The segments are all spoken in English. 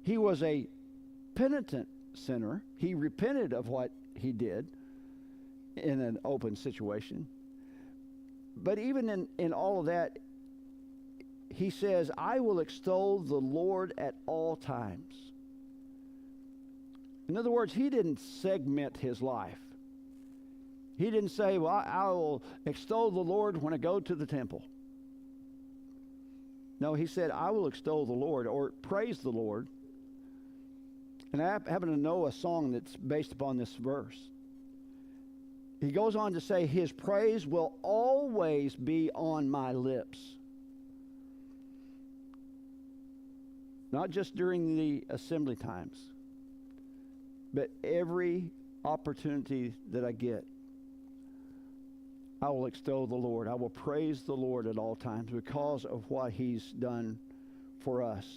He was a penitent sinner. He repented of what he did in an open situation. But even in all of that, he says, I will extol the Lord at all times. In other words, he didn't segment his life. He didn't say, well, I will extol the Lord when I go to the temple. No, he said, I will extol the Lord, or praise the Lord. And I happen to know a song that's based upon this verse. He goes on to say, his praise will always be on my lips. Not just during the assembly times, but every opportunity that I get, I will extol the Lord. I will praise the Lord at all times because of what he's done for us.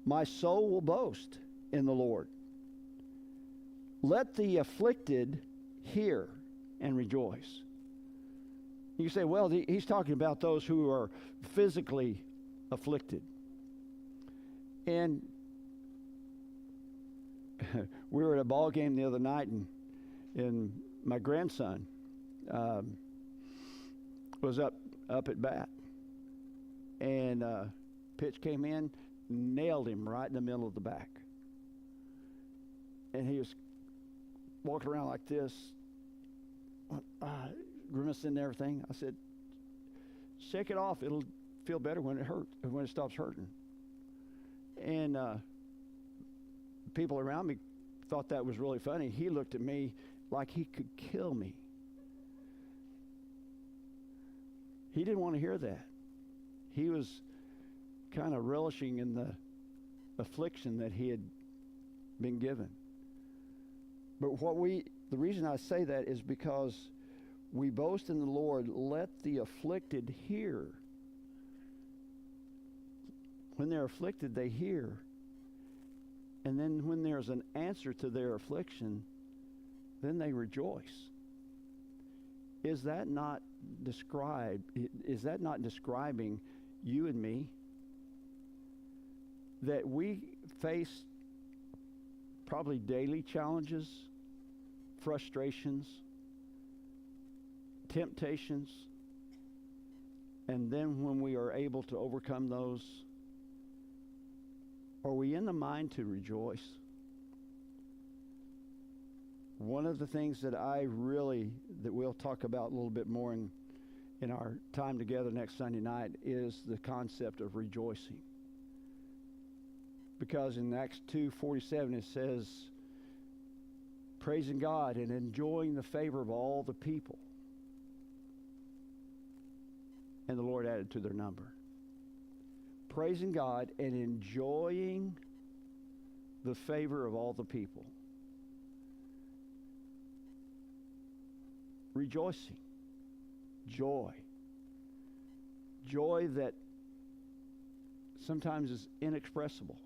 My soul will boast in the Lord. Let the afflicted hear and rejoice. You say, well, he's talking about those who are physically afflicted. And we were at a ball game the other night, and my grandson was up at bat, and pitch came in, nailed him right in the middle of the back, and he was walking around like this, grimacing and everything. I said, shake it off. It'll feel better when it stops hurting. And people around me thought that was really funny. He looked at me like he could kill me. He didn't want to hear that. He was kind of relishing in the affliction that he had been given. But the reason I say that is because we boast in the Lord. Let the afflicted hear. When they're afflicted, they hear. And then when there's an answer to their affliction, then they rejoice. Is that not describing you and me? That we face probably daily challenges, frustrations, temptations, and then when we are able to overcome those, are we in the mind to rejoice? One of the things that we'll talk about a little bit more in our time together next Sunday night is the concept of rejoicing. Because in Acts 2:47 it says, praising God and enjoying the favor of all the people. And the Lord added to their number. Praising God and enjoying the favor of all the people. Rejoicing. Joy. Joy that sometimes is inexpressible,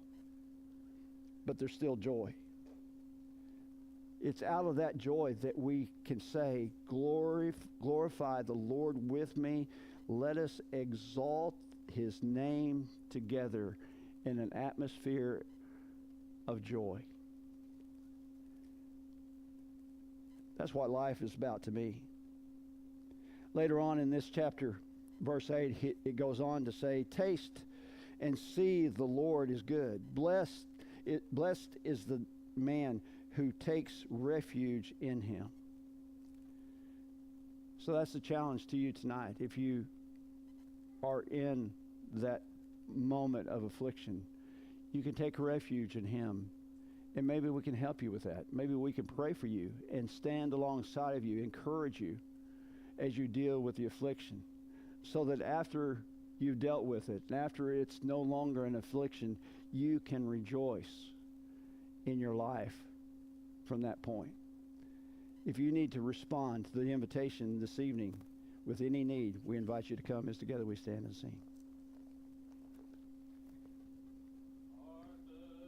but there's still joy. It's out of that joy that we can say, glorify the Lord with me. Let us exalt his name together in an atmosphere of joy. That's what life is about to me. Later on in this chapter, verse 8, it goes on to say, taste and see the Lord is good. Blessed is the man who takes refuge in him. So that's the challenge to you tonight. If you are in that moment of affliction, you can take refuge in him. And maybe we can help you with that. Maybe we can pray for you and stand alongside of you, encourage you as you deal with the affliction, so that after you've dealt with it, and after it's no longer an affliction, you can rejoice in your life from that point. If you need to respond to the invitation this evening with any need, we invite you to come as together we stand and sing.